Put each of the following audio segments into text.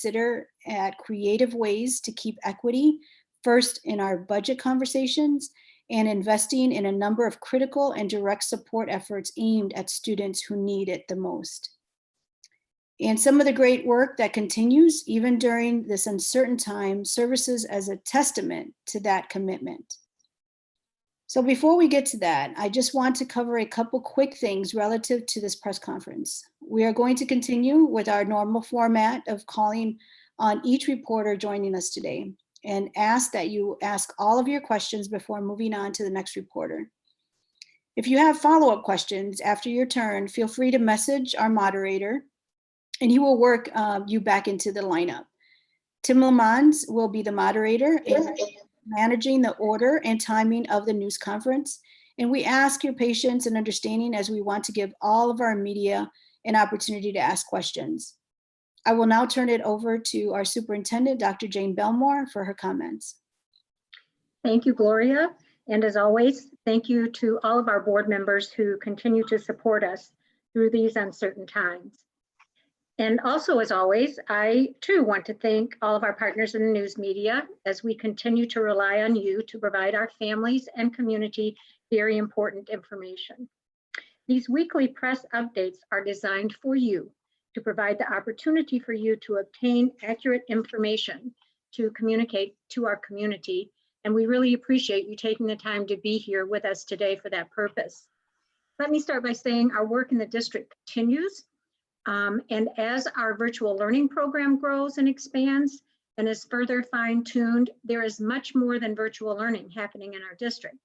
consider at creative ways to keep equity first in our budget conversations and investing in a number of critical and direct support efforts aimed at students who need it the most. And some of the great work that continues, even during this uncertain time, services as a testament to that commitment. So before we get to that, I just want to cover a couple quick things relative to this press conference. We are going to continue with our normal format of calling on each reporter joining us today and ask that you ask all of your questions before moving on to the next reporter. If you have follow-up questions after your turn, feel free to message our moderator and he will work you back into the lineup. Tim Lamont will be the moderator and managing the order and timing of the news conference. And we ask your patience and understanding as we want to give all of our media an opportunity to ask questions. I will now turn it over to our superintendent, Dr. Jane Belmore, for her comments. Thank you, Gloria. And as always, thank you to all of our board members who continue to support us through these uncertain times. And also, as always, I too want to thank all of our partners in the news media as we continue to rely on you to provide our families and community very important information. These weekly press updates are designed for you to provide the opportunity for you to obtain accurate information to communicate to our community. And we really appreciate you taking the time to be here with us today for that purpose. Let me start by saying our work in the district continues. And as our virtual learning program grows and expands and is further fine-tuned, there is much more than virtual learning happening in our district.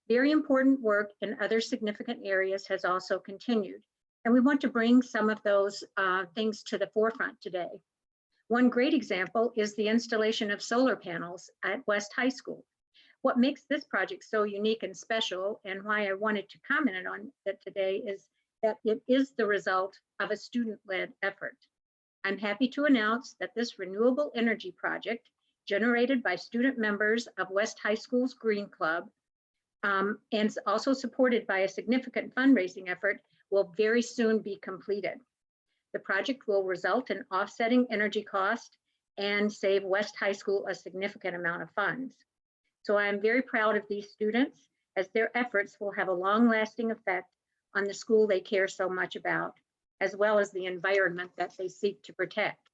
Very important work in other significant areas has also continued. And we want to bring some of those things to the forefront today. One great example is the installation of solar panels at West High School. What makes this project so unique and special, and why I wanted to comment on it today, is that it is the result of a student-led effort. I'm happy to announce that this renewable energy project, generated by student members of West High School's Green Club, and also supported by a significant fundraising effort, will very soon be completed. The project will result in offsetting energy cost and save West High School a significant amount of funds. So I'm very proud of these students, as their efforts will have a long-lasting effect on the school they care so much about, as well as the environment that they seek to protect.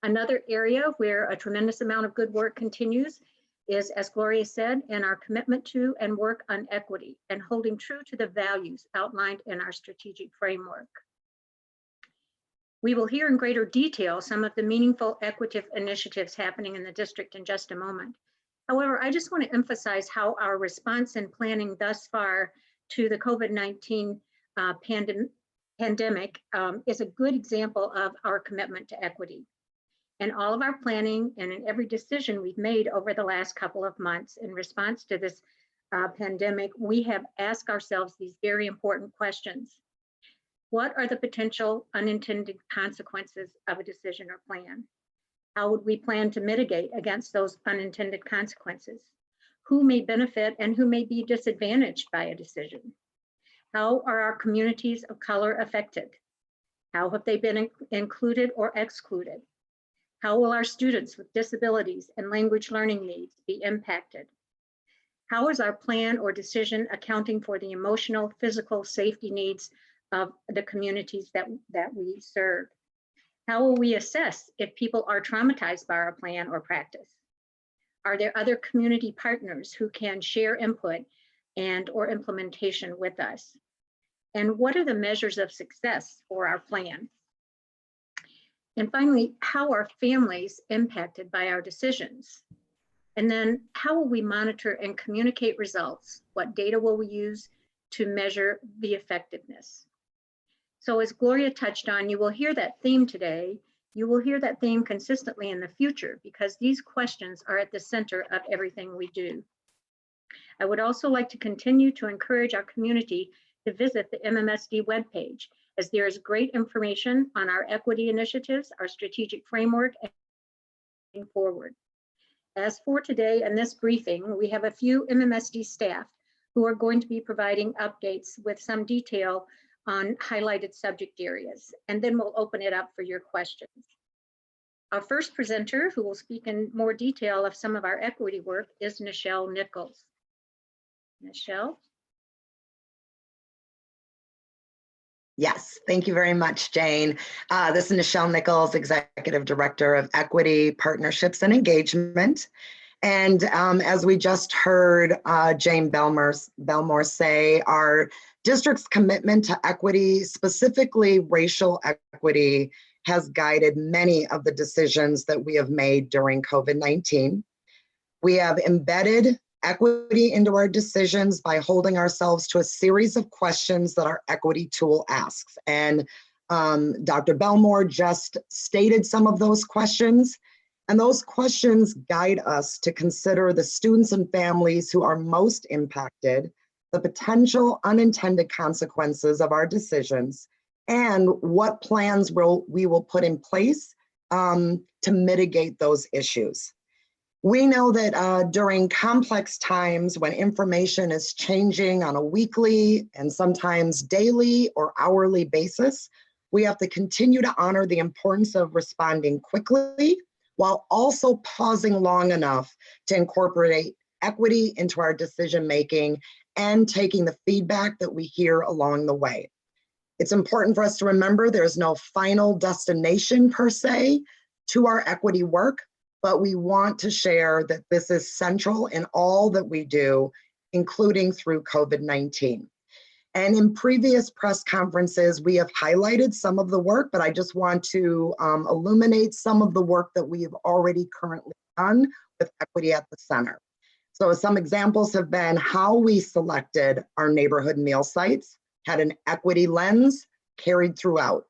Another area where a tremendous amount of good work continues is, as Gloria said, in our commitment to and work on equity and holding true to the values outlined in our strategic framework. We will hear in greater detail some of the meaningful equitable initiatives happening in the district in just a moment. However, I just want to emphasize how our response and planning thus far to the COVID-19 pandemic is a good example of our commitment to equity. In all of our planning and in every decision we've made over the last couple of months in response to this pandemic, we have asked ourselves these very important questions. What are the potential unintended consequences of a decision or plan? How would we plan to mitigate against those unintended consequences? Who may benefit and who may be disadvantaged by a decision? How are our communities of color affected? How have they been included or excluded? How will our students with disabilities and language learning needs be impacted? How is our plan or decision accounting for the emotional, physical safety needs of the communities that we serve? How will we assess if people are traumatized by our plan or practice? Are there other community partners who can share input and or implementation with us? And what are the measures of success for our plan? And finally, how are families impacted by our decisions? And then how will we monitor and communicate results? What data will we use to measure the effectiveness? So as Gloria touched on, you will hear that theme today. You will hear that theme consistently in the future because these questions are at the center of everything we do. I would also like to continue to encourage our community to visit the MMSD webpage, as there is great information on our equity initiatives, our strategic framework, and moving forward. As for today and this briefing, we have a few MMSD staff who are going to be providing updates with some detail on highlighted subject areas, and then we'll open it up for your questions. Our first presenter, who will speak in more detail of some of our equity work, is Nichelle Nichols. Nichelle? Yes, thank you very much, Jane. This is Nichelle Nichols, Executive Director of Equity, Partnerships, and Engagement. And as we just heard Jane Belmore say, our district's commitment to equity, specifically racial equity, has guided many of the decisions that we have made during COVID-19. We have embedded equity into our decisions by holding ourselves to a series of questions that our equity tool asks. And Dr. Belmore just stated some of those questions. And those questions guide us to consider the students and families who are most impacted, the potential unintended consequences of our decisions, and what plans we will put in place to mitigate those issues. We know that during complex times when information is changing on a weekly and sometimes daily or hourly basis, we have to continue to honor the importance of responding quickly while also pausing long enough to incorporate equity into our decision-making and taking the feedback that we hear along the way. It's important for us to remember there's no final destination per se to our equity work, but we want to share that this is central in all that we do, including through COVID-19. And in previous press conferences, we have highlighted some of the work, but I just want to illuminate some of the work that we have already currently done with Equity at the Center. So some examples have been how we selected our neighborhood meal sites, had an equity lens carried throughout.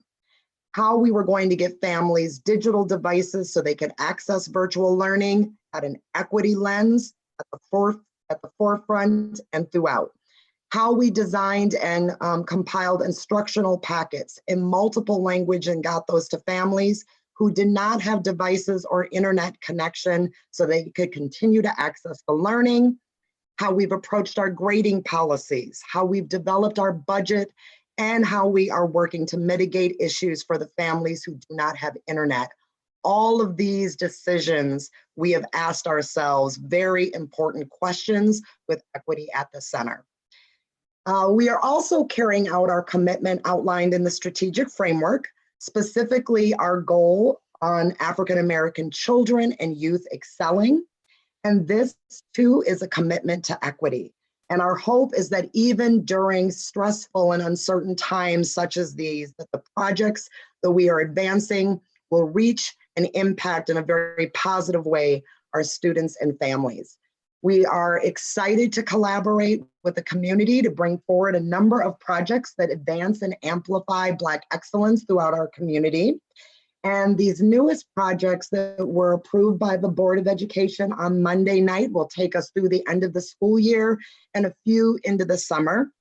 How we were going to get families digital devices so they could access virtual learning, had an equity lens at the forefront and throughout. How we designed and compiled instructional packets in multiple language and got those to families who did not have devices or internet connection so they could continue to access the learning. How we've approached our grading policies, how we've developed our budget, and how we are working to mitigate issues for the families who do not have internet. All of these decisions, we have asked ourselves very important questions with Equity at the Center. We are also carrying out our commitment outlined in the strategic framework, specifically our goal on African American children and youth excelling. And this too is a commitment to equity. And our hope is that even during stressful and uncertain times such as these, that the projects that we are advancing will reach and impact in a very positive way our students and families. We are excited to collaborate with the community to bring forward a number of projects that advance and amplify Black excellence throughout our community. And these newest projects that were approved by the Board of Education on Monday night will take us through the end of the school year and a few into the summer.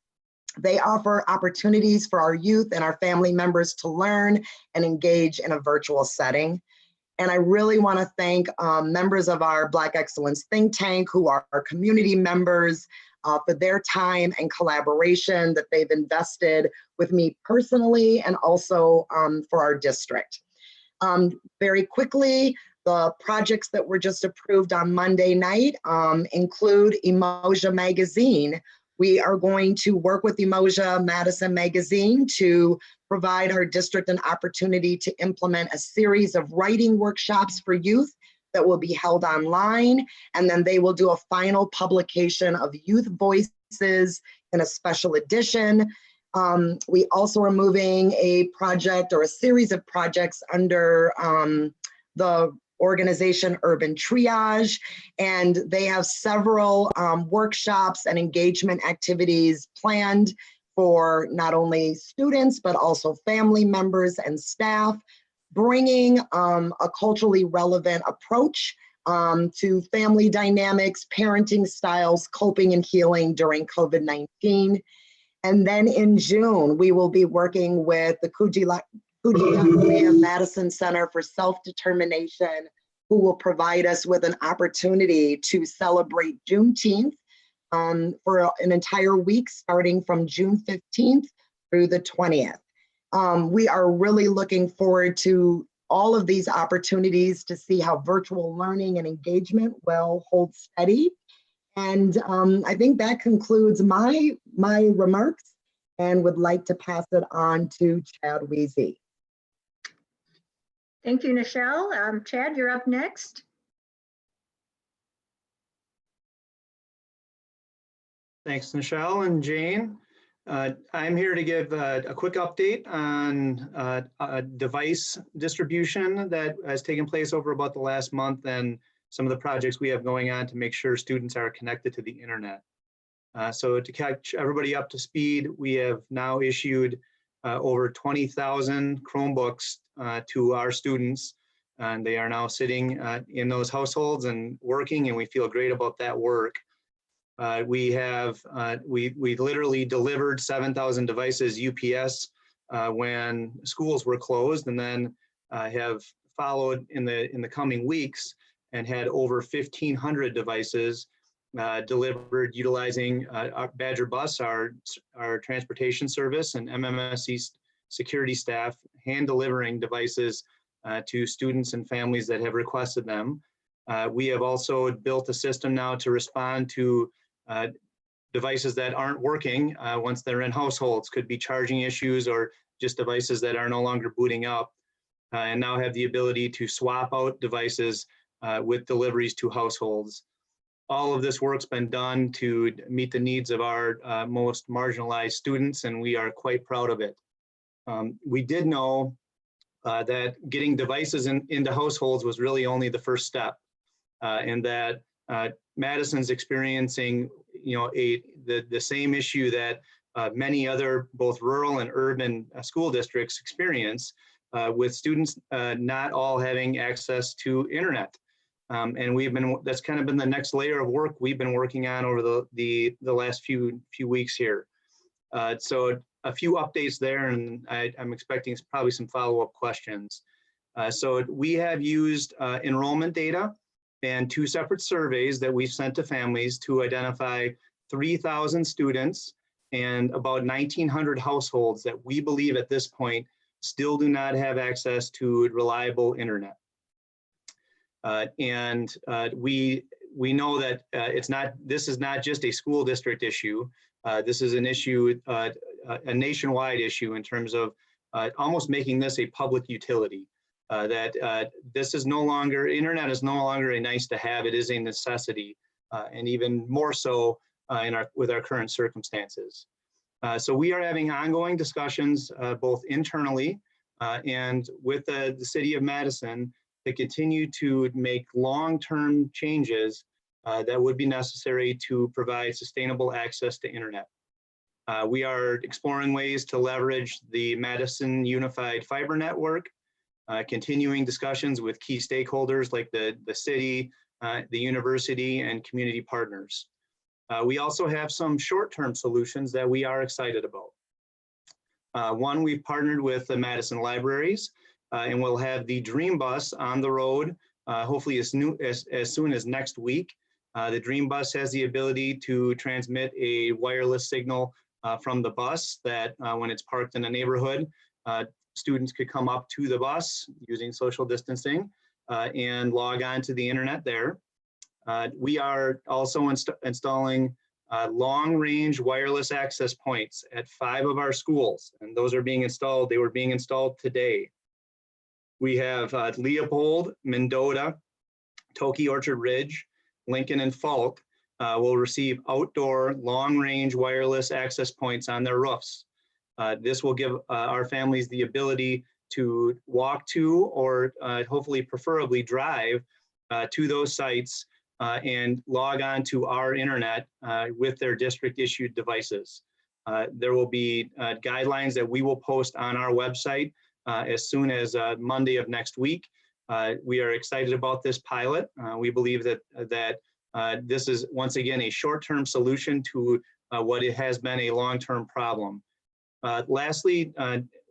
They offer opportunities for our youth and our family members to learn and engage in a virtual setting. And I really want to thank members of our Black Excellence think tank who are our community members for their time and collaboration that they've invested with me personally and also for our district. Very quickly, the projects that were just approved on Monday night include Emoja Magazine. We are going to work with Emoja Madison Magazine to provide our district an opportunity to implement a series of writing workshops for youth that will be held online, and then they will do a final publication of Youth Voices in a special edition. We also are moving a project or a series of projects under the organization Urban Triage, and they have several workshops and engagement activities planned for not only students, but also family members and staff, bringing a culturally relevant approach to family dynamics, parenting styles, coping and healing during COVID-19. And then in June, we will be working with the Kujichagulia Madison Center for Self-Determination, who will provide us with an opportunity to celebrate Juneteenth for an entire week, starting from June 15th through the 20th. We are really looking forward to all of these opportunities to see how virtual learning and engagement will hold steady. And I think that concludes my remarks, and would like to pass it on to Chad Weezy. Thank you, Nichelle. Chad, you're up next. Thanks, Nichelle and Jane. I'm here to give a quick update on device distribution that has taken place over about the last month, and some of the projects we have going on to make sure students are connected to the internet. So to catch everybody up to speed, we have now issued over 20,000 Chromebooks to our students, and they are now sitting in those households and working, and we feel great about that work. We literally delivered 7,000 devices UPS when schools were closed, and then have followed in the coming weeks and had over 1,500 devices delivered utilizing our Badger Bus, our transportation service, and MMSD security staff hand delivering devices to students and families that have requested them. We have also built a system now to respond to devices that aren't working once they're in households. Could be charging issues or just devices that are no longer booting up, and now have the ability to swap out devices with deliveries to households. All of this work's been done to meet the needs of our most marginalized students, and we are quite proud of it. We did know that getting devices into households was really only the first step, and that Madison's experiencing, the same issue that many other both rural and urban school districts experience, with students not all having access to internet. And that's kind of been the next layer of work we've been working on over the last few weeks here. So a few updates there, and I'm expecting probably some follow-up questions. So we have used enrollment data and 2 separate surveys that we've sent to families to identify 3,000 students and about 1,900 households that we believe at this point still do not have access to reliable internet. We know that this is not just a school district issue. This is an issue, a nationwide issue, in terms of almost making this a public utility. This is no longer, internet is no longer a nice to have, it is a necessity, and even more so with our current circumstances. So we are having ongoing discussions both internally and with the city of Madison to continue to make long-term changes that would be necessary to provide sustainable access to internet. We are exploring ways to leverage the Madison Unified Fiber Network, continuing discussions with key stakeholders like the city, the university, and community partners. We also have some short-term solutions that we are excited about. One, we've partnered with the Madison Libraries, and we'll have the Dream Bus on the road, hopefully as soon as next week. The Dream Bus has the ability to transmit a wireless signal from the bus that when it's parked in a neighborhood, students could come up to the bus using social distancing and log on to the internet there. We are also installing long-range wireless access points at 5 of our schools, and those are being installed. They were being installed today. We have Leopold, Mendota, Toki Orchard Ridge, Lincoln, and Falk will receive outdoor long-range wireless access points on their roofs. This will give our families the ability to walk to, or hopefully preferably drive to those sites and log on to our internet with their district issued devices. There will be guidelines that we will post on our website as soon as Monday of next week. We are excited about this pilot. We believe that this is once again a short-term solution to what it has been a long-term problem. Lastly,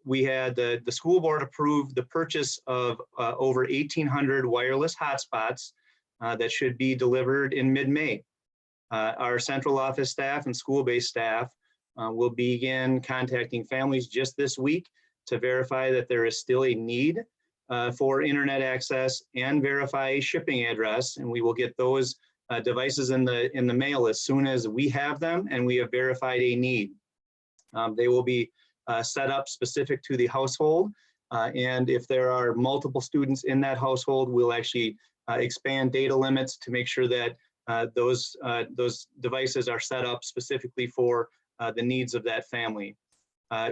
we had the school board approve the purchase of over 1,800 wireless hotspots that should be delivered in mid-May. Our central office staff and school-based staff will begin contacting families just this week to verify that there is still a need for internet access and verify a shipping address, and we will get those devices in the mail as soon as we have them and we have verified a need. They will be set up specific to the household, and if there are multiple students in that household, we'll actually expand data limits to make sure that those devices are set up specifically for the needs of that family.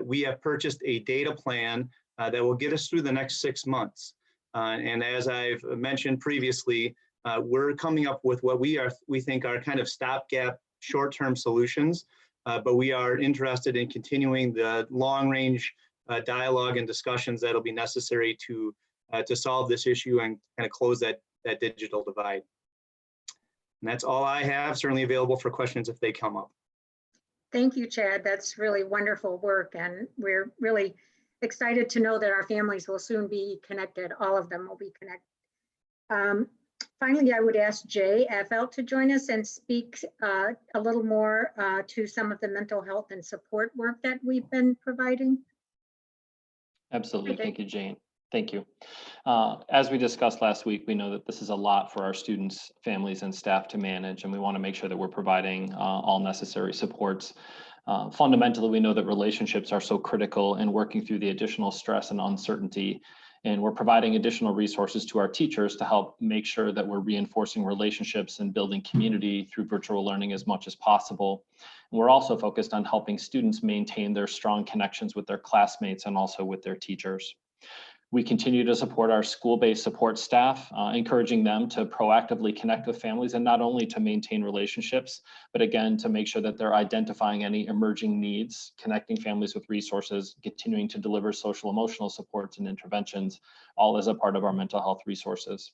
We have purchased a data plan that will get us through the next 6 months. And as I've mentioned previously, we're coming up with what we think are kind of stopgap short-term solutions, but we are interested in continuing the long-range dialogue and discussions that'll be necessary to solve this issue and kind of close that digital divide. And that's all I have, certainly available for questions if they come up. Thank you, Chad. That's really wonderful work. And we're really excited to know that our families will soon be connected. All of them will be connected. Finally, I would ask Jay Affelt to join us and speak a little more to some of the mental health and support work that we've been providing. Absolutely. Thank you, Jane. Thank you. As we discussed last week, we know that this is a lot for our students, families, and staff to manage, and we want to make sure that we're providing all necessary supports. Fundamentally, we know that relationships are so critical in working through the additional stress and uncertainty, and we're providing additional resources to our teachers to help make sure that we're reinforcing relationships and building community through virtual learning as much as possible. And we're also focused on helping students maintain their strong connections with their classmates and also with their teachers. We continue to support our school-based support staff, encouraging them to proactively connect with families and not only to maintain relationships, but again, to make sure that they're identifying any emerging needs, connecting families with resources, continuing to deliver social emotional supports and interventions, all as a part of our mental health resources.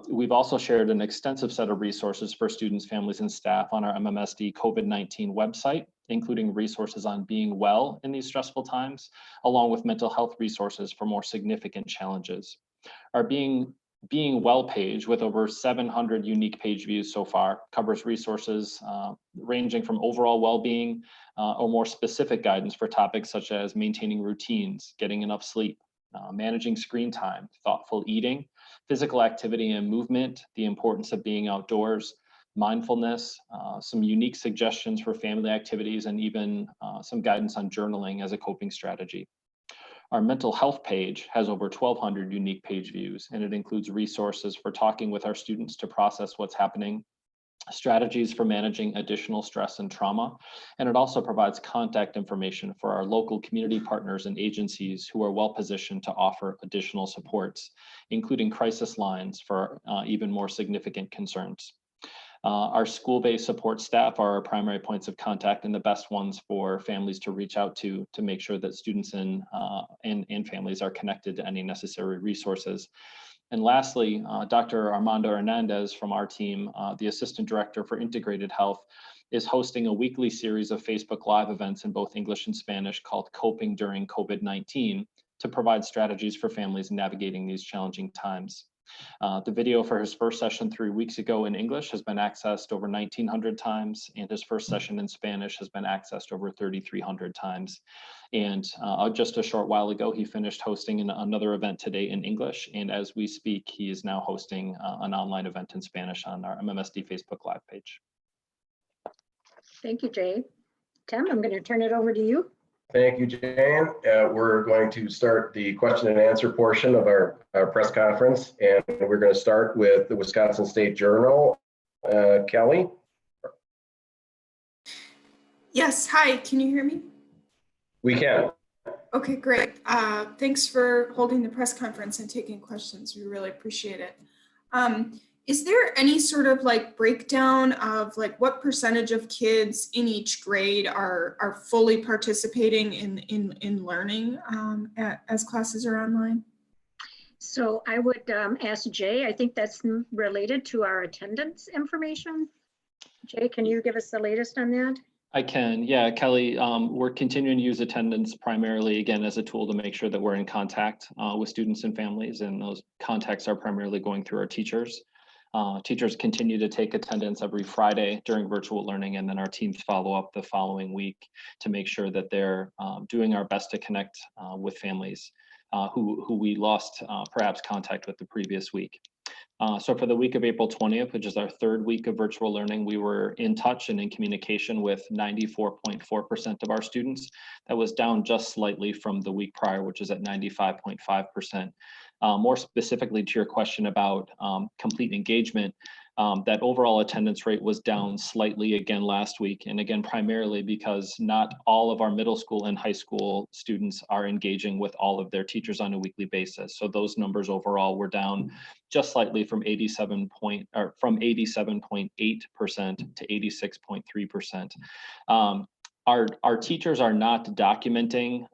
We've also shared an extensive set of resources for students, families, and staff on our MMSD COVID-19 website, including resources on being well in these stressful times, along with mental health resources for more significant challenges. Our Being Well page, with over 700 unique page views so far, covers resources ranging from overall well-being or more specific guidance for topics such as maintaining routines, getting enough sleep, managing screen time, thoughtful eating, physical activity and movement, the importance of being outdoors, mindfulness, some unique suggestions for family activities, and even some guidance on journaling as a coping strategy. Our mental health page has over 1,200 unique page views, and it includes resources for talking with our students to process what's happening, strategies for managing additional stress and trauma, and it also provides contact information for our local community partners and agencies who are well positioned to offer additional supports, including crisis lines for even more significant concerns. Our school-based support staff are our primary points of contact and the best ones for families to reach out to make sure that students and families are connected to any necessary resources. And lastly, Dr. Armando Hernandez from our team, the Assistant Director for Integrated Health, is hosting a weekly series of Facebook Live events in both English and Spanish called Coping During COVID-19 to provide strategies for families navigating these challenging times. The video for his first session 3 weeks ago in English has been accessed over 1,900 times, and his first session in Spanish has been accessed over 3,300 times. And just a short while ago, he finished hosting another event today in English, and as we speak, he is now hosting an online event in Spanish on our MMSD Facebook Live page. Thank you, Jay. Tim, I'm going to turn it over to you. Thank you, Jane. We're going to start the question and answer portion of our press conference, and we're going to start with the Wisconsin State Journal. Kelly? Yes, hi, can you hear me? We can. Okay, great. Thanks for holding the press conference and taking questions. We really appreciate it. Is there any sort of like breakdown of like what percentage of kids in each grade are fully participating in learning as classes are online? So I would ask Jay, I think that's related to our attendance information. Jay, can you give us the latest on that? I can, yeah, Kelly, we're continuing to use attendance primarily, again, as a tool to make sure that we're in contact with students and families, and those contacts are primarily going through our teachers. Teachers continue to take attendance every Friday during virtual learning, and then our teams follow up the following week to make sure that they're doing our best to connect with families. who we lost perhaps contact with the previous week. So for the week of April 20th, which is our third week of virtual learning, we were in touch and in communication with 94.4% of our students. That was down just slightly from the week prior, which is at 95.5%. More specifically to your question about complete engagement, that overall attendance rate was down slightly again last week. And again, primarily because not all of our middle school and high school students are engaging with all of their teachers on a weekly basis. So those numbers overall were down just slightly from 87.8% to 86.3%. Our teachers are not documenting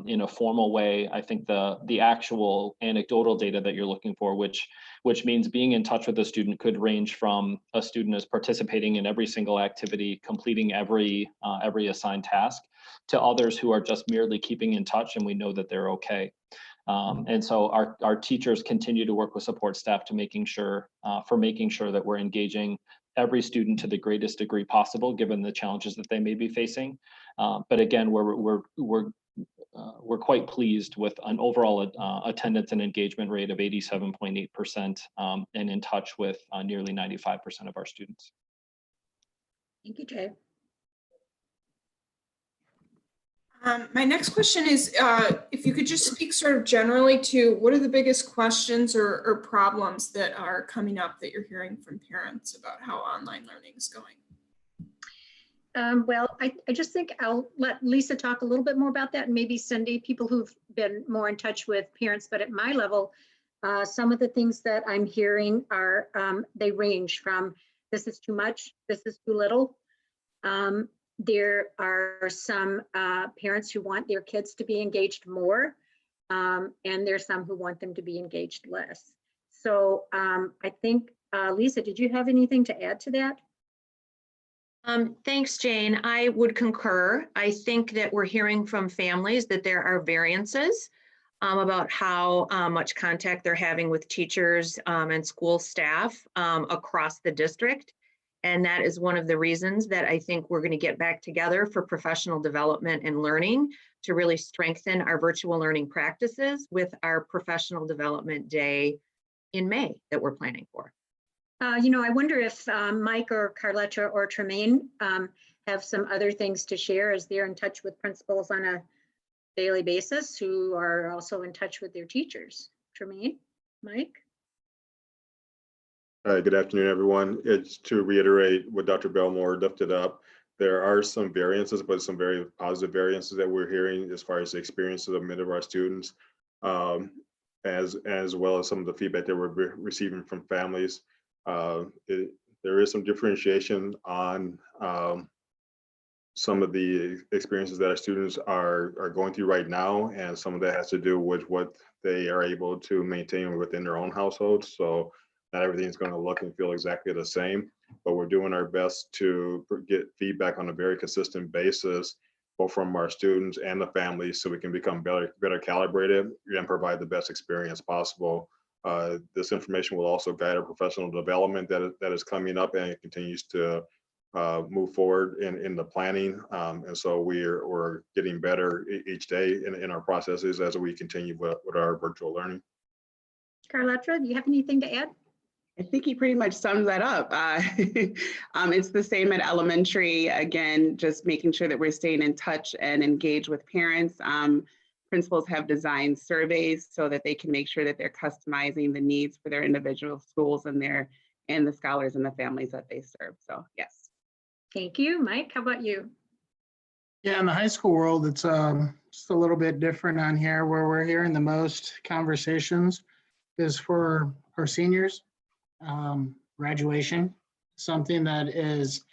in a formal way. I think the actual anecdotal data that you're looking for, which means being in touch with a student, could range from a student is participating in every single activity, completing every assigned task, to others who are just merely keeping in touch and we know that they're okay. And so our teachers continue to work with support staff to making sure that we're engaging every student to the greatest degree possible, given the challenges that they may be facing. But again, we're quite pleased with an overall attendance and engagement rate of 87.8%, and in touch with nearly 95% of our students. Thank you, Jay. My next question is, if you could just speak sort of generally to what are the biggest questions or problems that are coming up that you're hearing from parents about how online learning is going? Well, I just think I'll let Lisa talk a little bit more about that, and maybe Cindy, people who've been more in touch with parents. But at my level, some of the things that I'm hearing are, they range from this is too much, this is too little. There are some parents who want their kids to be engaged more, and there's some who want them to be engaged less. So I think, Lisa, did you have anything to add to that? Thanks, Jane. I would concur. I think that we're hearing from families that there are variances about how much contact they're having with teachers and school staff across the district. And that is one of the reasons that I think we're going to get back together for professional development and learning to really strengthen our virtual learning practices with our professional development day in May that we're planning for. You know, I wonder if Mike or Carletta or Tremaine have some other things to share, as they're in touch with principals on a daily basis who are also in touch with their teachers. Tremaine, Mike? Hi, good afternoon, everyone. It's to reiterate what Dr. Belmore lifted up. There are some variances, but some very positive variances that we're hearing as far as the experiences of many of our students, as well as some of the feedback that we're receiving from families. There is some differentiation on some of the experiences that our students are going through right now, and some of that has to do with what they are able to maintain within their own households. So not everything's going to look and feel exactly the same, but we're doing our best to get feedback on a very consistent basis, both from our students and the families, so we can become better calibrated and provide the best experience possible. This information will also guide our professional development that is coming up, and it continues to move forward in the planning. And so we're getting better each day in our processes as we continue with our virtual learning. Carletta, do you have anything to add? I think he pretty much sums that up. It's the same at elementary. Again, just making sure that we're staying in touch and engaged with parents. Principals have designed surveys so that they can make sure that they're customizing the needs for their individual schools and the scholars and the families that they serve. So yes. Thank you. Mike, how about you? Yeah, in the high school world, it's just a little bit different on here. Where we're hearing the most conversations is for our seniors. Graduation, something that is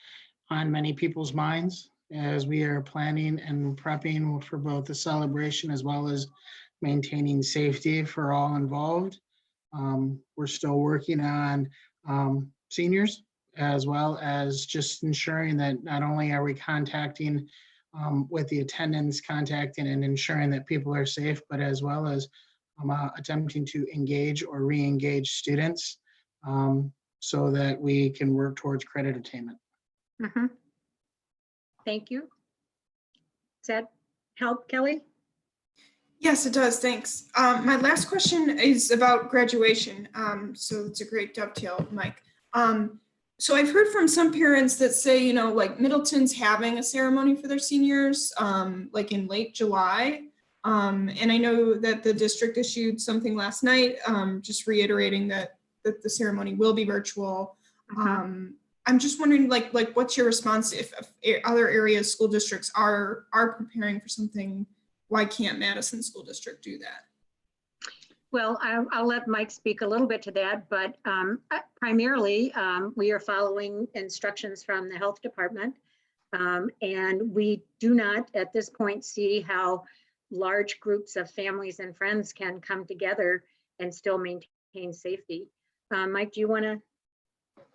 on many people's minds as we are planning and prepping for both the celebration as well as maintaining safety for all involved. We're still working on seniors, as well as just ensuring that not only are we contacting with the attendance, contacting and ensuring that people are safe, but as well as attempting to engage or re-engage students so that we can work towards credit attainment. Mm-hmm. Thank you. Does that help, Kelly? Yes, it does. Thanks. My last question is about graduation. So it's a great dovetail, Mike. So I've heard from some parents that say, you know, like Middleton's having a ceremony for their seniors, like in late July. And I know that the district issued something last night, just reiterating that the ceremony will be virtual. I'm just wondering, like what's your response if other areas, school districts are preparing for something? Why can't Madison School District do that? Well, I'll let Mike speak a little bit to that, but primarily we are following instructions from the health department. And we do not at this point see how large groups of families and friends can come together and still maintain safety. Mike, do you want to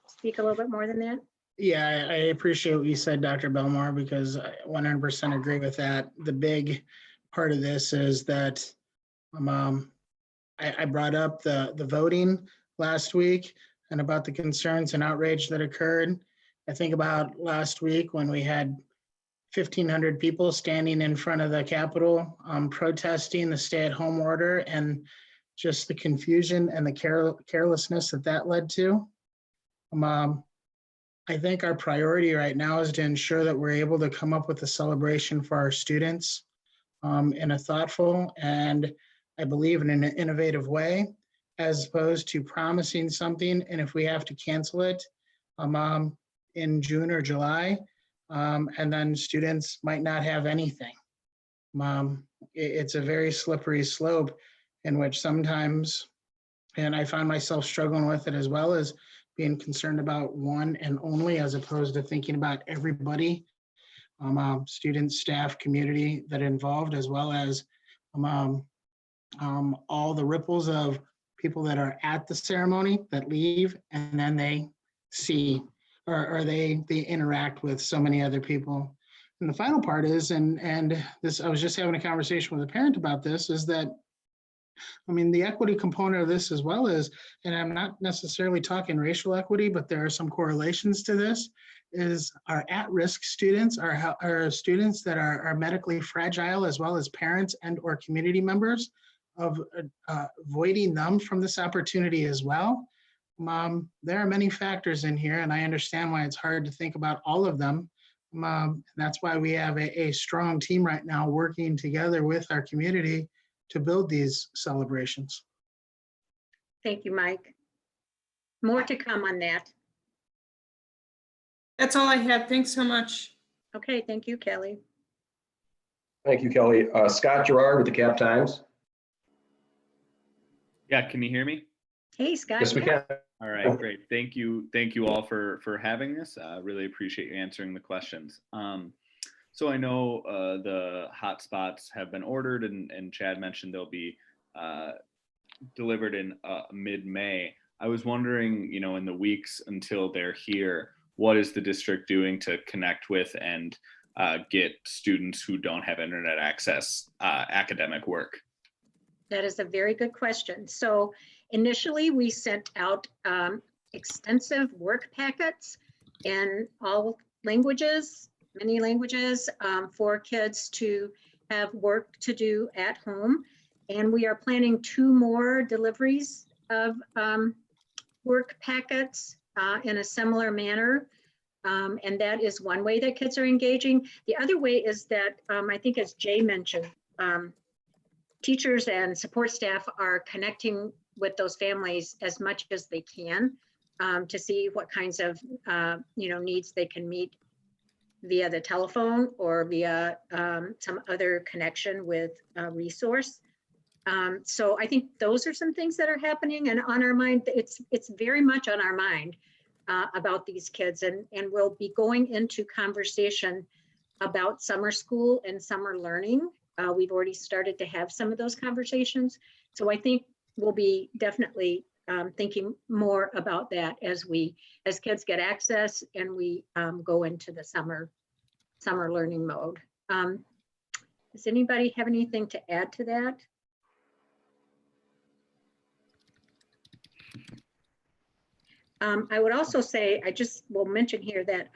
speak a little bit more than that? Yeah, I appreciate what you said, Dr. Belmore, because I 100% agree with that. The big part of this is that I brought up the voting last week and about the concerns and outrage that occurred. I think about last week when we had 1,500 people standing in front of the Capitol protesting the stay-at-home order, and just the confusion and the carelessness that led to. I think our priority right now is to ensure that we're able to come up with a celebration for our students in a thoughtful and, I believe, in an innovative way, as opposed to promising something, and if we have to cancel it in June or July, and then students might not have anything. It's a very slippery slope in which sometimes, and I find myself struggling with it as well, as being concerned about one and only, as opposed to thinking about everybody, students, staff, community that are involved, as well as all the ripples of people that are at the ceremony that leave, and then they see or they interact with so many other people. And the final part is, and this, I was just having a conversation with a parent about this, is that, I mean, the equity component of this as well is, and I'm not necessarily talking racial equity, but there are some correlations to this, is our at-risk students, our students that are medically fragile, as well as parents and or community members, of avoiding them from this opportunity as well. There are many factors in here, and I understand why it's hard to think about all of them. That's why we have a strong team right now working together with our community to build these celebrations. Thank you, Mike. More to come on that. That's all I had. Thanks so much. Okay, thank you, Kelly. Thank you, Kelly. Scott Gerard with the Cap Times. Yeah, can you hear me? Hey, Scott. Yes, we can. All right, great. Thank you all for having this. Really appreciate you answering the questions. So I know the hotspots have been ordered, and Chad mentioned they'll be delivered in mid-May. I was wondering, you know, in the weeks until they're here, what is the district doing to connect with and get students who don't have internet access academic work? That is a very good question. So initially we sent out extensive work packets in all languages, many languages, for kids to have work to do at home. And we are planning 2 more deliveries of work packets in a similar manner. And that is one way that kids are engaging. The other way is that I think, as Jay mentioned, teachers and support staff are connecting with those families as much as they can to see what kinds of needs they can meet via the telephone or via some other connection with a resource. So I think those are some things that are happening and on our mind. It's very much on our mind about these kids, and we'll be going into conversation about summer school and summer learning. We've already started to have some of those conversations. So I think we'll be definitely thinking more about that as kids get access and we go into the summer learning mode. Does anybody have anything to add to that? I would also say, I just will mention here that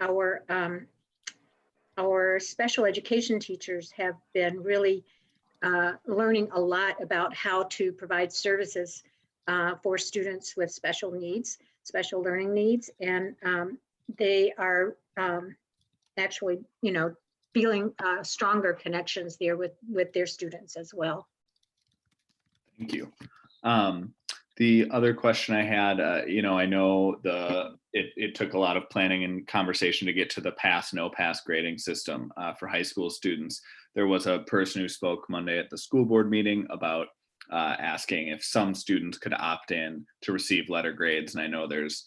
our special education teachers have been really learning a lot about how to provide services for students with special needs, special learning needs, and they are actually, feeling stronger connections there with their students as well. Thank you. The other question I had, I know it took a lot of planning and conversation to get to the pass, no pass grading system for high school students. There was a person who spoke Monday at the school board meeting about asking if some students could opt in to receive letter grades. And I know there's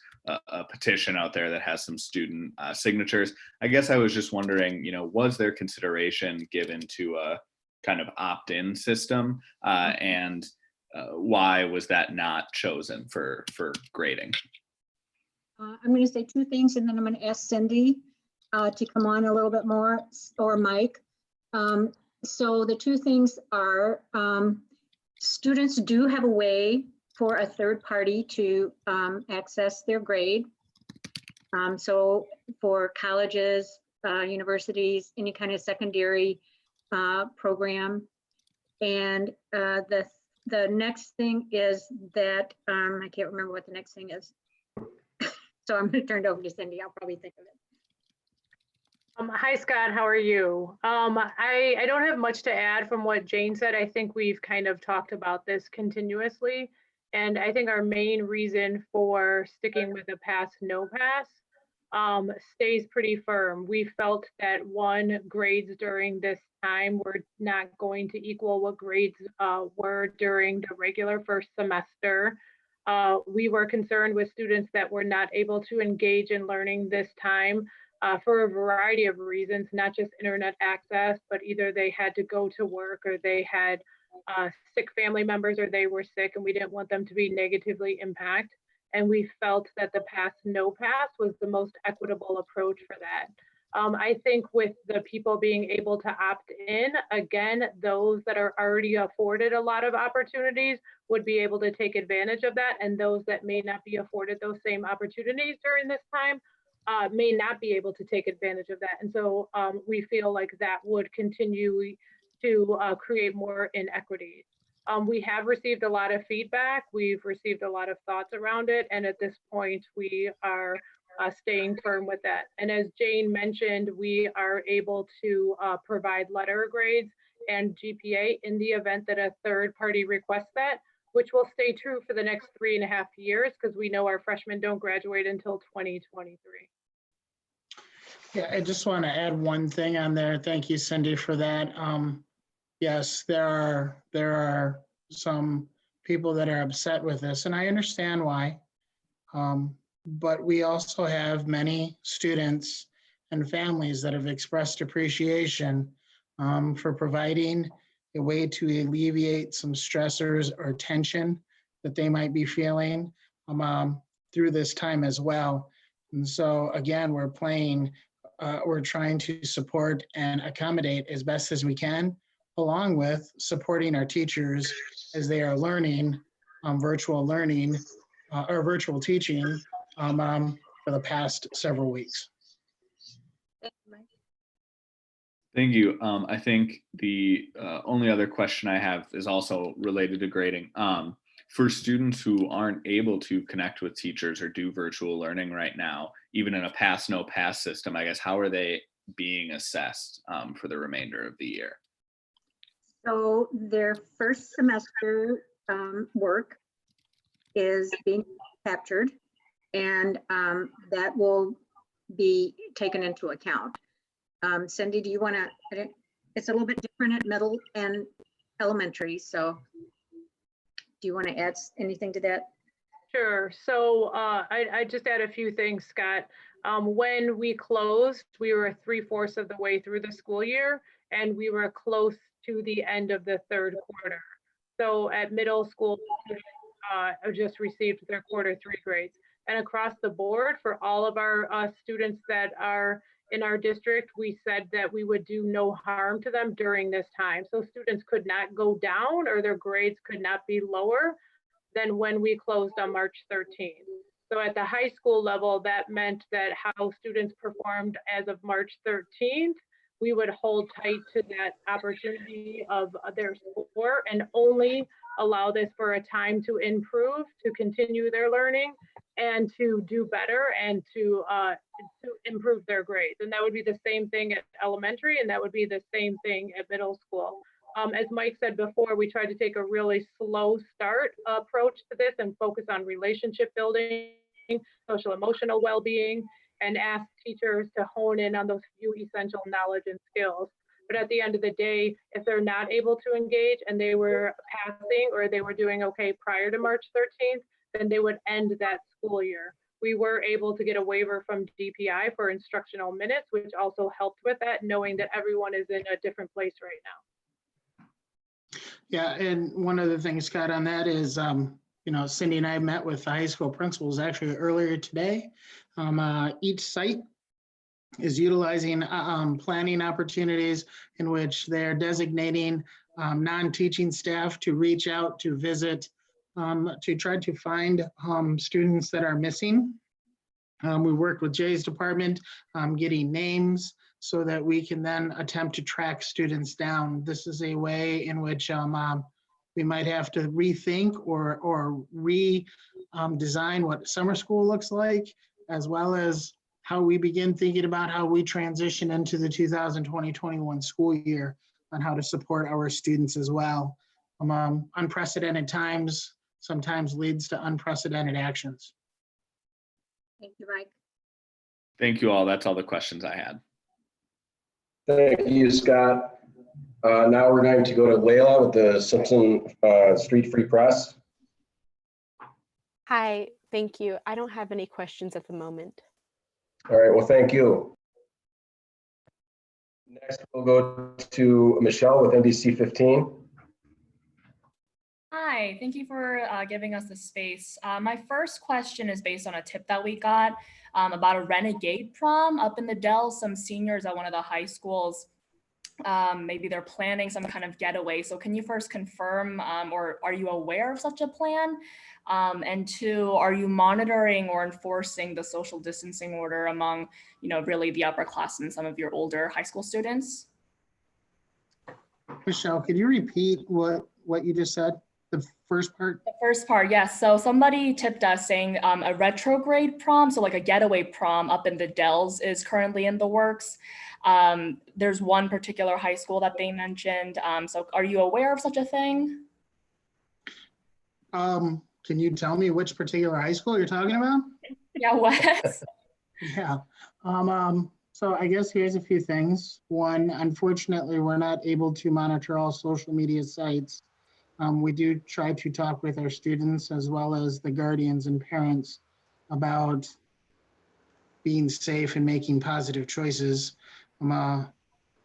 a petition out there that has some student signatures. I guess I was just wondering, was there consideration given to a kind of opt-in system, and why was that not chosen for grading? I'm going to say two things, and then I'm going to ask Cindy to come on a little bit more, or Mike. So the two things are students do have a way for a third party to access their grade. So for colleges, universities, any kind of secondary program. And the next thing is that, I can't remember what the next thing is. So I'm going to turn it over to Cindy. I'll probably think of it. Hi, Scott. How are you? I don't have much to add from what Jane said. I think we've kind of talked about this continuously. And I think our main reason for sticking with a pass, no pass stays pretty firm. We felt that grades during this time were not going to equal what grades were during the regular first semester. We were concerned with students that were not able to engage in learning this time for a variety of reasons, not just internet access, but either they had to go to work or they had sick family members or they were sick, and we didn't want them to be negatively impacted. And we felt that the pass, no pass was the most equitable approach for that. I think with the people being able to opt in, again, those that are already afforded a lot of opportunities would be able to take advantage of that. And those that may not be afforded those same opportunities during this time may not be able to take advantage of that. And so we feel like that would continue to create more inequities. We have received a lot of feedback. We've received a lot of thoughts around it. And at this point, we are staying firm with that. And as Jane mentioned, we are able to provide letter grades and GPA in the event that a third party requests that, which will stay true for the next 3.5 years because we know our freshmen don't graduate until 2023. Yeah, I just want to add one thing on there. Thank you, Cindy, for that. Yes, there are some people that are upset with this, and I understand why. But we also have many students and families that have expressed appreciation for providing a way to alleviate some stressors or tension that they might be feeling through this time as well. And so again, we're trying to support and accommodate as best as we can, along with supporting our teachers as they are learning virtual learning or virtual teaching for the past several weeks. Thank you. I think the only other question I have is also related to grading. For students who aren't able to connect with teachers or do virtual learning right now, even in a pass, no pass system, I guess, how are they being assessed for the remainder of the year? So their first semester work is being captured, and that will be taken into account. Cindy, do you want to, it's a little bit different at middle and elementary, so do you want to add anything to that? Sure. So I just add a few things, Scott. When we closed, we were 3/4 of the way through the school year, and we were close to the end of the third quarter. So at middle school, just received their quarter 3 grades. And across the board, for all of our students that are in our district, we said that we would do no harm to them during this time. So students could not go down or their grades could not be lower than when we closed on March 13th. So at the high school level, that meant that how students performed as of March 13th we would hold tight to that opportunity of their score and only allow this for a time to improve, to continue their learning, and to do better and to improve their grades. And that would be the same thing at elementary, and that would be the same thing at middle school. As Mike said before, we tried to take a really slow start approach to this and focus on relationship building, social emotional well-being, and ask teachers to hone in on those few essential knowledge and skills. But at the end of the day, if they're not able to engage and they were passing or they were doing okay prior to March 13th, then they would end that school year. We were able to get a waiver from DPI for instructional minutes, which also helped with that, knowing that everyone is in a different place right now. Yeah, and one of the things, Scott, on that is, Cindy and I met with the high school principals actually earlier today. Each site is utilizing planning opportunities in which they're designating non-teaching staff to reach out, to visit, to try to find students that are missing. We worked with Jay's department, getting names so that we can then attempt to track students down. This is a way in which we might have to rethink or redesign what summer school looks like, as well as how we begin thinking about how we transition into the 2020-21 school year on how to support our students as well. Unprecedented times sometimes leads to unprecedented actions. Thank you, Mike. Thank you all. That's all the questions I had. Thank you, Scott. Now we're going to go to Layla with the Simpson Street Free Press. Hi, thank you. I don't have any questions at the moment. All right, well, thank you. Next, we'll go to Michelle with NBC 15. Hi, thank you for giving us the space. My first question is based on a tip that we got about a renegade prom up in the Dells. Some seniors at one of the high schools, maybe they're planning some kind of getaway. So can you first confirm, or are you aware of such a plan? And two, are you monitoring or enforcing the social distancing order among, really the upper class and some of your older high school students? Michelle, could you repeat what you just said? The first part? The first part, yes. So somebody tipped us saying a retrograde prom, so like a getaway prom up in the Dells is currently in the works. There's one particular high school that they mentioned. So are you aware of such a thing? Can you tell me which particular high school you're talking about? Yeah, Wes. Yeah. So I guess here's a few things. One, unfortunately, we're not able to monitor all social media sites. We do try to talk with our students as well as the guardians and parents about being safe and making positive choices.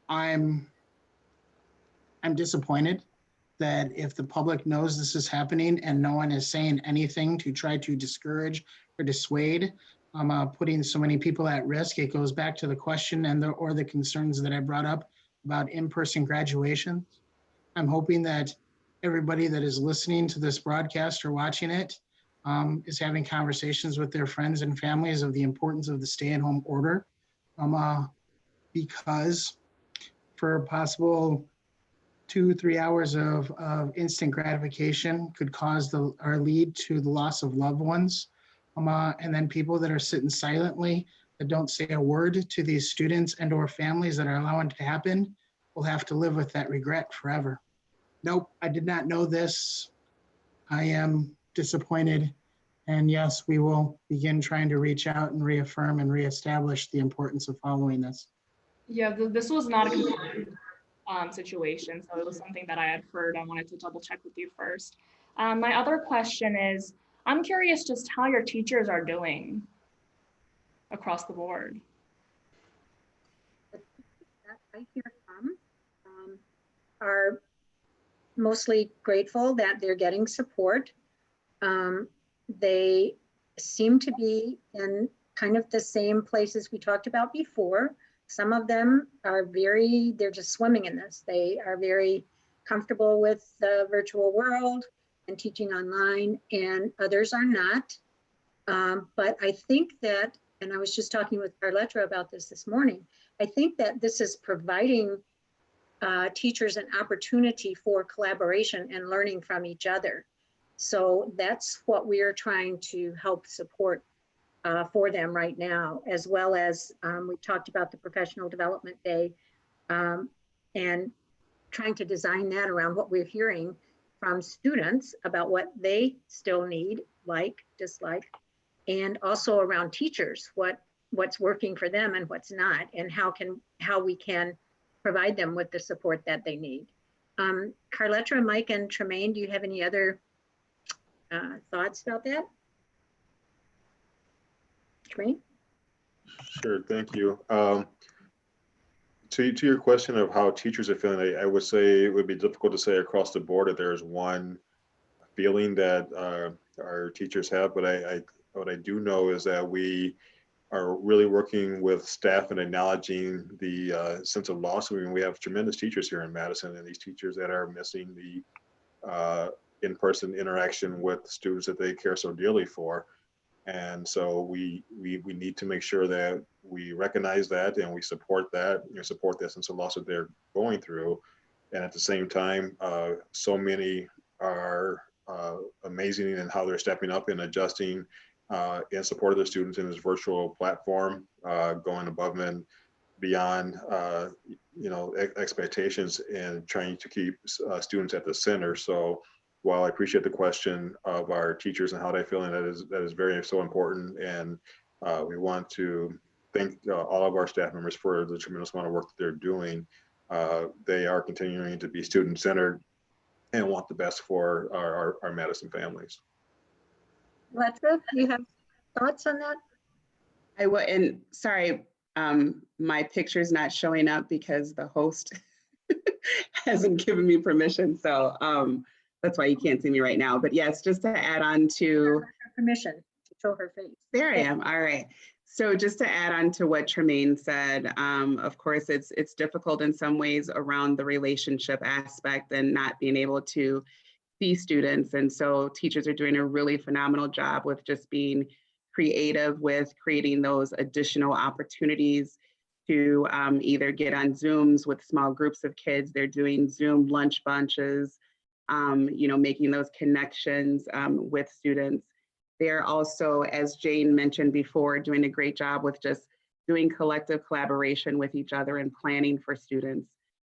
I'm disappointed that if the public knows this is happening and no one is saying anything to try to discourage or dissuade, putting so many people at risk, it goes back to the question or the concerns that I brought up about in-person graduations. I'm hoping that everybody that is listening to this broadcast or watching it is having conversations with their friends and families of the importance of the stay-at-home order, because for a possible 2-3 hours of instant gratification could cause or lead to the loss of loved ones. And then people that are sitting silently, that don't say a word to these students and or families that are allowing it to happen, will have to live with that regret forever. Nope, I did not know this. I am disappointed. And yes, we will begin trying to reach out and reaffirm and reestablish the importance of following this. Yeah, this was not a confirmed situation, so it was something that I had heard. I wanted to double check with you first. My other question is, I'm curious just how your teachers are doing across the board. I hear from are mostly grateful that they're getting support. They seem to be in kind of the same places we talked about before. Some of them are they're just swimming in this. They are very comfortable with the virtual world and teaching online, and others are not. But I think that, and I was just talking with Carletra about this morning, I think that this is providing teachers an opportunity for collaboration and learning from each other. So that's what we are trying to help support for them right now, as well as we talked about the Professional Development Day and trying to design that around what we're hearing from students about what they still need, like, dislike, and also around teachers, what's working for them and what's not, and how we can provide them with the support that they need. Carletra, Mike, and Tremaine, do you have any other thoughts about that? Tremaine? Sure, thank you. To your question of how teachers are feeling, I would say it would be difficult to say across the board that there's one feeling that our teachers have, but what I do know is that we are really working with staff and acknowledging the sense of loss. I mean, we have tremendous teachers here in Madison, and these teachers that are missing the in-person interaction with students that they care so dearly for. And so we need to make sure that we recognize that and we support that, support that sense of loss that they're going through. And at the same time, so many are amazing in how they're stepping up and adjusting in support of their students in this virtual platform, going above and beyond expectations and trying to keep students at the center. So while I appreciate the question of our teachers and how they feel, and that is very so important, and we want to thank all of our staff members for the tremendous amount of work that they're doing. They are continuing to be student-centered and want the best for our Madison families. Letra, do you have thoughts on that? I would, and sorry, my picture's not showing up because the host hasn't given me permission. So that's why you can't see me right now. But yes, just to add on to permission to show her face. There I am. All right. So just to add on to what Tremaine said, of course, it's difficult in some ways around the relationship aspect and not being able to see students. And so teachers are doing a really phenomenal job with just being creative with creating those additional opportunities to either get on Zooms with small groups of kids. They're doing Zoom lunch bunches, making those connections with students. They're also, as Jane mentioned before, doing a great job with just doing collective collaboration with each other and planning for students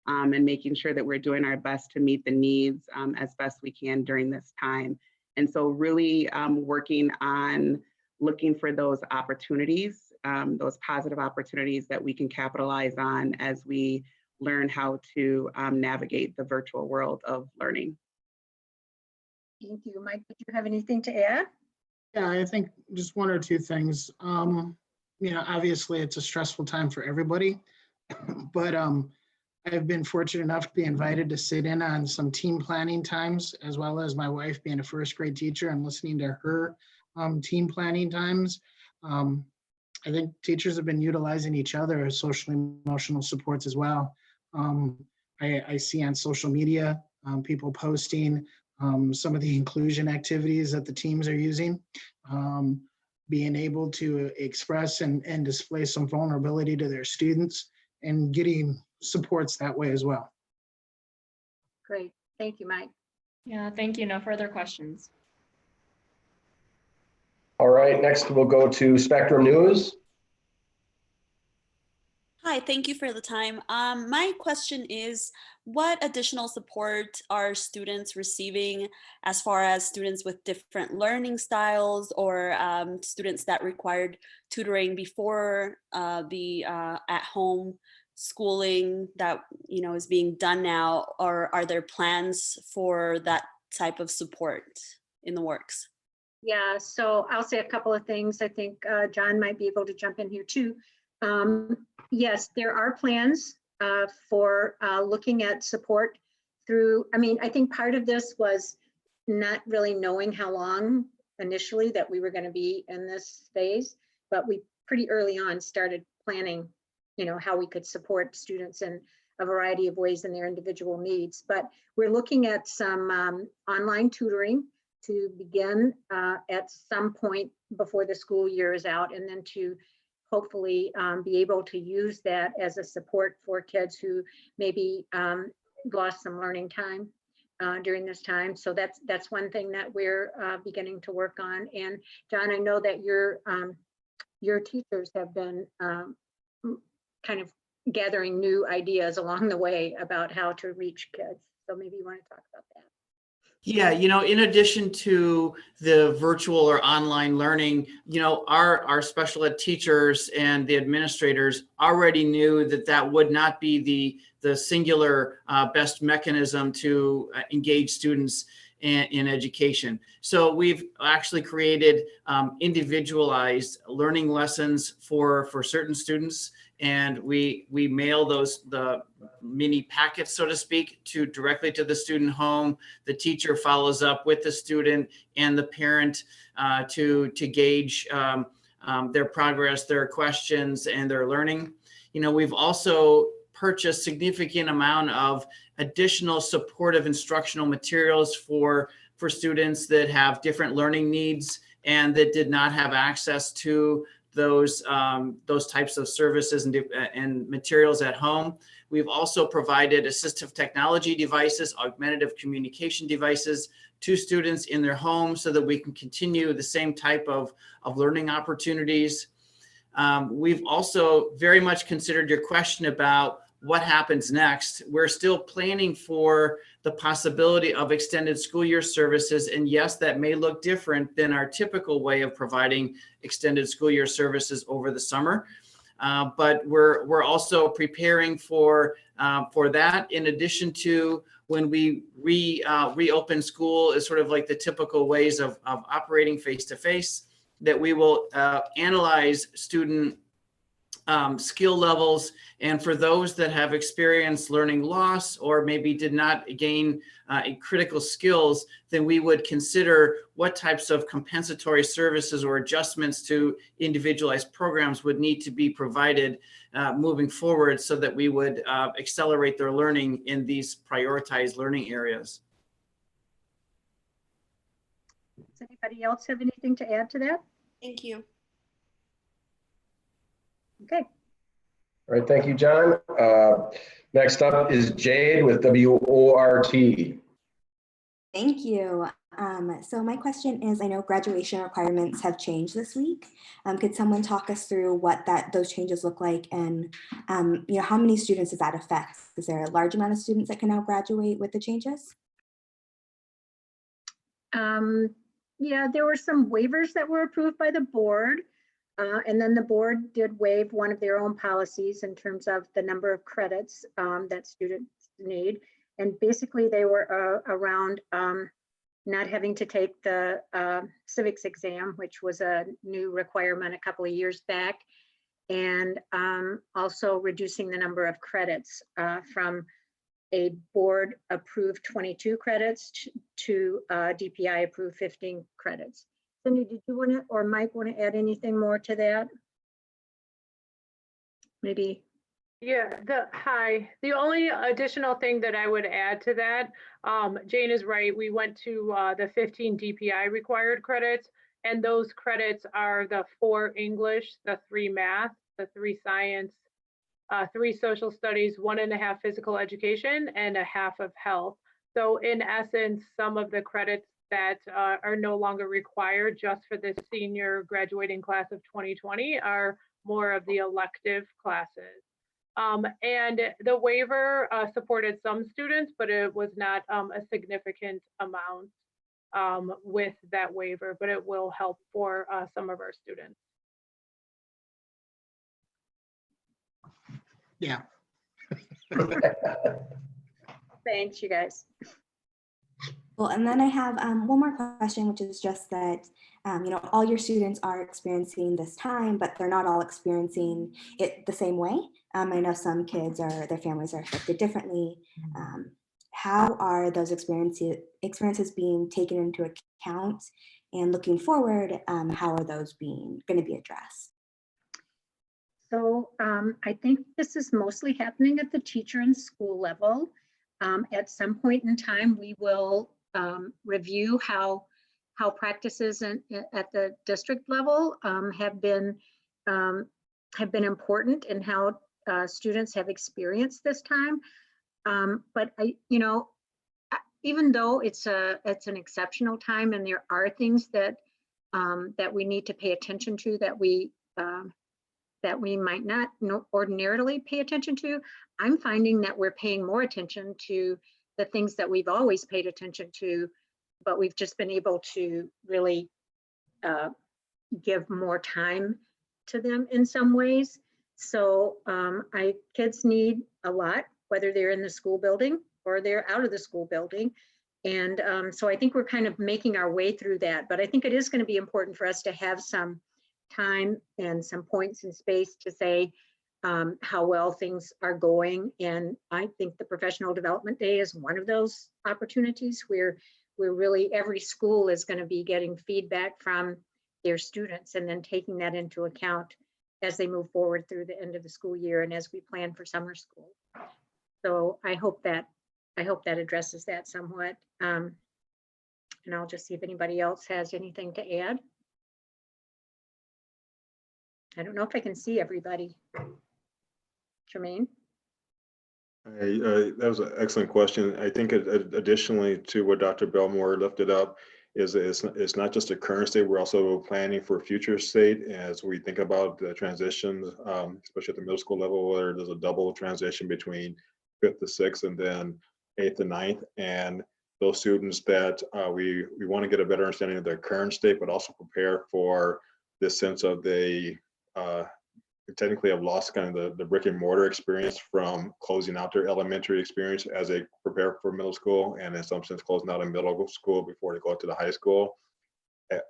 and making sure that we're doing our best to meet the needs as best we can during this time. And so really working on looking for those opportunities, those positive opportunities that we can capitalize on as we learn how to navigate the virtual world of learning. Thank you. Mike, did you have anything to add? Yeah, I think just one or two things. Obviously it's a stressful time for everybody, but I've been fortunate enough to be invited to sit in on some team planning times, as well as my wife being a first grade teacher and listening to her team planning times. I think teachers have been utilizing each other as social emotional supports as well. I see on social media people posting some of the inclusion activities that the teams are using, being able to express and display some vulnerability to their students and getting supports that way as well. Great, thank you, Mike. Yeah, thank you. No further questions. All right, next we'll go to Spectrum News. Hi, thank you for the time. My question is, what additional support are students receiving as far as students with different learning styles or students that required tutoring before the at-home schooling that is being done now, or are there plans for that type of support in the works? Yeah, so I'll say a couple of things. I think John might be able to jump in here too. Yes, there are plans for looking at support through, I think part of this was not really knowing how long initially that we were going to be in this phase, but we pretty early on started planning, how we could support students in a variety of ways in their individual needs. But we're looking at some online tutoring to begin at some point before the school year is out, and then to hopefully be able to use that as a support for kids who maybe lost some learning time during this time. So that's one thing that we're beginning to work on. And John, I know that your teachers have been kind of gathering new ideas along the way about how to reach kids. So maybe you want to talk about that. Yeah, in addition to the virtual or online learning, our special ed teachers and the administrators already knew that that would not be the singular best mechanism to engage students in education. So we've actually created individualized learning lessons for certain students, and we mail the mini packets, so to speak, directly to the student home. The teacher follows up with the student and the parent to gauge their progress, their questions, and their learning. We've also purchased significant amount of additional supportive instructional materials for students that have different learning needs and that did not have access to those types of services and materials at home. We've also provided assistive technology devices, augmentative communication devices to students in their homes so that we can continue the same type of learning opportunities. We've also very much considered your question about what happens next. We're still planning for the possibility of extended school year services. And yes, that may look different than our typical way of providing extended school year services over the summer. But we're also preparing for that, in addition to when we reopen school is sort of like the typical ways of operating face-to-face, that we will analyze student skill levels. And for those that have experienced learning loss or maybe did not gain critical skills, then we would consider what types of compensatory services or adjustments to individualized programs would need to be provided moving forward so that we would accelerate their learning in these prioritized learning areas. Does anybody else have anything to add to that? Thank you. Okay. All right, thank you, John. Next up is Jade with WORT. Thank you. So my question is, I know graduation requirements have changed this week. Could someone talk us through what those changes look like, and how many students does that affect? Is there a large amount of students that can now graduate with the changes? Yeah, there were some waivers that were approved by the board. And then the board did waive one of their own policies in terms of the number of credits that students need. And basically they were around not having to take the civics exam, which was a new requirement a couple of years back. And also reducing the number of credits from a board approved 22 credits to DPI approved 15 credits. Cindy, did you want to, or Mike want to add anything more to that? Maybe. Yeah, the only additional thing that I would add to that, Jane is right. We went to the 15 DPI required credits, and those credits are the 4 English, the 3 math, the 3 science, 3 social studies, 1.5 physical education, and 1/2 of health. So in essence, some of the credits that are no longer required just for this senior graduating class of 2020 are more of the elective classes. And the waiver supported some students, but it was not a significant amount with that waiver, but it will help for some of our students. Yeah. Thanks, you guys. Well, and then I have one more question, which is just that, all your students are experiencing this time, but they're not all experiencing it the same way. I know some kids or their families are affected differently. How are those experiences being taken into account? And looking forward, how are those going to be addressed? So I think this is mostly happening at the teacher and school level. At some point in time, we will review how how practices at the district level have been important in how students have experienced this time. But even though it's an exceptional time and there are things that we need to pay attention to that we might not ordinarily pay attention to, I'm finding that we're paying more attention to the things that we've always paid attention to, but we've just been able to really give more time to them in some ways. So kids need a lot, whether they're in the school building or they're out of the school building. And so I think we're kind of making our way through that, but I think it is going to be important for us to have some time and some points in space to say how well things are going. And I think the Professional Development Day is one of those opportunities where really every school is going to be getting feedback from their students and then taking that into account as they move forward through the end of the school year and as we plan for summer school. So I hope that addresses that somewhat. And I'll just see if anybody else has anything to add. I don't know if I can see everybody. Jermaine? That was an excellent question. I think additionally to what Dr. Belmore lifted up is it's not just a current state, we're also planning for a future state as we think about the transitions, especially at the middle school level, where there's a double transition between 5th to 6th and then 8th to 9th. And those students that we want to get a better understanding of their current state, but also prepare for this sense of they technically have lost kind of the brick and mortar experience from closing out their elementary experience as they prepare for middle school, and in some sense closing out a middle school before they go to the high school.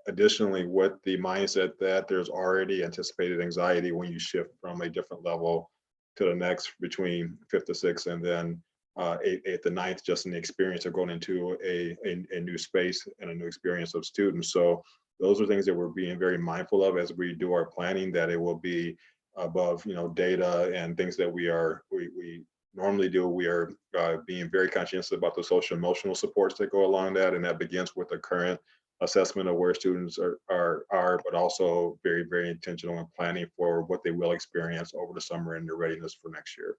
Additionally, with the mindset that there's already anticipated anxiety when you shift from a different level to the next between 5th to 6th and then 8th to 9th, just in the experience of going into a new space and a new experience of students. So those are things that we're being very mindful of as we do our planning, that it will be above data and things that we normally do. We are being very conscientious about the social emotional supports that go along that, and that begins with the current assessment of where students are, but also very, very intentional in planning for what they will experience over the summer and their readiness for next year.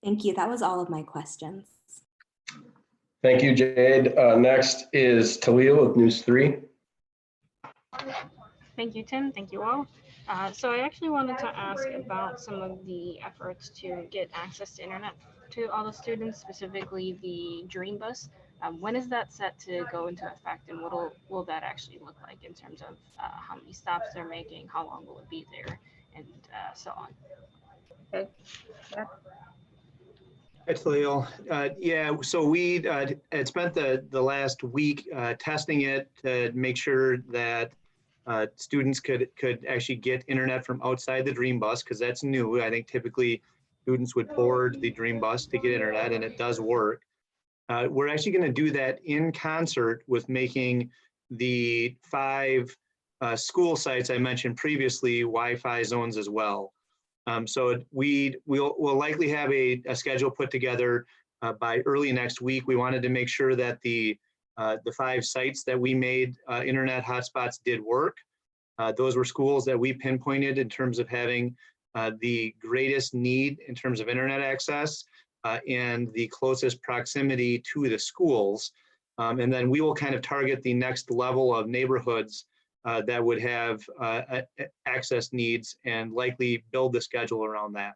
Thank you. That was all of my questions. Thank you, Jade. Next is Talia with News 3. Thank you, Tim. Thank you all. So I actually wanted to ask about some of the efforts to get access to internet to all the students, specifically the Dream Bus. When is that set to go into effect, and what will that actually look like in terms of how many stops they're making, how long will it be there, and so on? Okay. Yeah. It's Leo. Yeah, so we had spent the last week testing it to make sure that students could actually get internet from outside the Dream Bus, because that's new. I think typically students would board the Dream Bus to get internet, and it does work. We're actually going to do that in concert with making the 5 school sites I mentioned previously Wi-Fi zones as well. So we'll likely have a schedule put together by early next week. We wanted to make sure that the 5 sites that we made internet hotspots did work. Those were schools that we pinpointed in terms of having the greatest need in terms of internet access and the closest proximity to the schools. And then we will kind of target the next level of neighborhoods that would have access needs and likely build the schedule around that.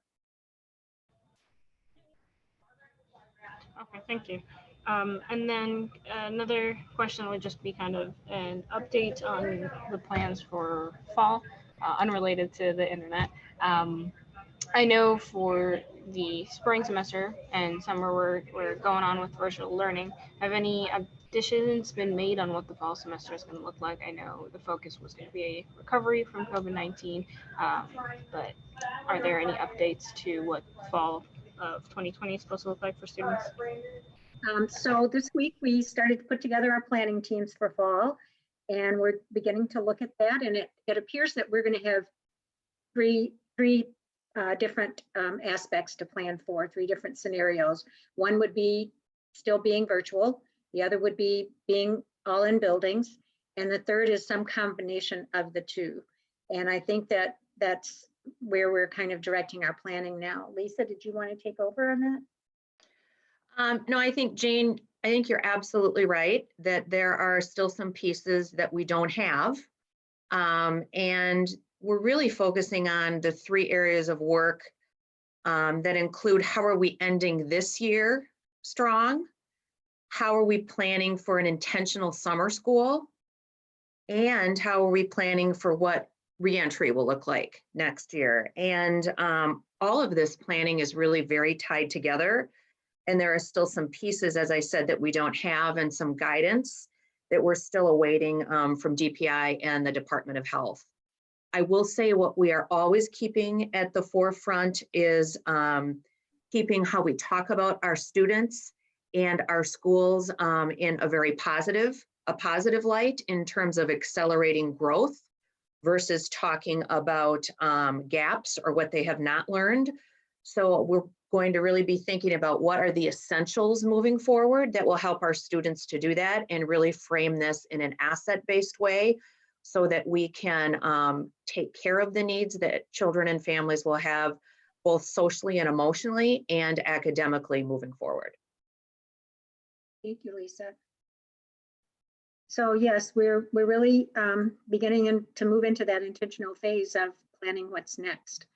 Okay, thank you. And then another question would just be kind of an update on the plans for fall, unrelated to the internet. I know for the spring semester and summer we're going on with virtual learning. Have any additions been made on what the fall semester is going to look like? I know the focus was going to be a recovery from COVID-19, but are there any updates to what fall of 2020 is supposed to look like for students? So this week we started to put together our planning teams for fall, and we're beginning to look at that. And it appears that we're going to have three different aspects to plan for, 3 different scenarios. One would be still being virtual. The other would be being all in buildings. And the third is some combination of the two. And I think that that's where we're kind of directing our planning now. Lisa, did you want to take over on that? No, I think Jane, I think you're absolutely right that there are still some pieces that we don't have. And we're really focusing on the 3 areas of work that include how are we ending this year strong? How are we planning for an intentional summer school? And how are we planning for what reentry will look like next year? And all of this planning is really very tied together. And there are still some pieces, as I said, that we don't have and some guidance that we're still awaiting from DPI and the Department of Health. I will say what we are always keeping at the forefront is keeping how we talk about our students and our schools in a very positive light in terms of accelerating growth versus talking about gaps or what they have not learned. So we're going to really be thinking about what are the essentials moving forward that will help our students to do that and really frame this in an asset-based way so that we can take care of the needs that children and families will have both socially and emotionally and academically moving forward. Thank you, Lisa. So yes, we're really beginning to move into that intentional phase of planning what's next.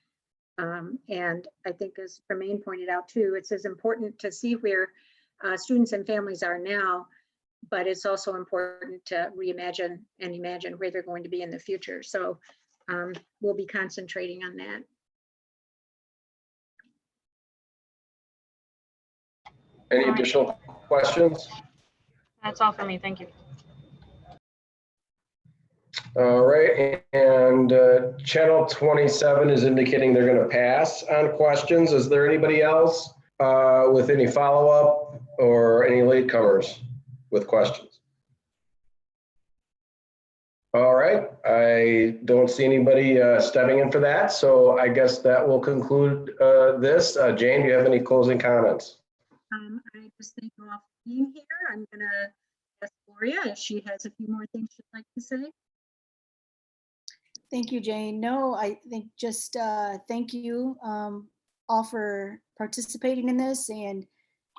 And I think as Tremaine pointed out too, it's as important to see where students and families are now, but it's also important to reimagine and imagine where they're going to be in the future. So we'll be concentrating on that. Any additional questions? That's all for me. Thank you. All right, and channel 27 is indicating they're going to pass on questions. Is there anybody else with any follow-up or any latecomers with questions? All right, I don't see anybody stepping in for that, so I guess that will conclude this. Jane, do you have any closing comments? I just thank you all for being here. I'm going to ask Gloria if she has a few more things she'd like to say. Thank you, Jane. No, I think just thank you all for participating in this, and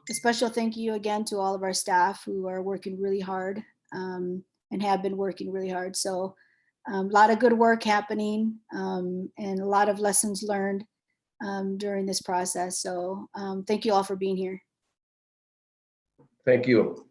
a special thank you again to all of our staff who are working really hard and have been working really hard. So a lot of good work happening and a lot of lessons learned during this process. So thank you all for being here. Thank you.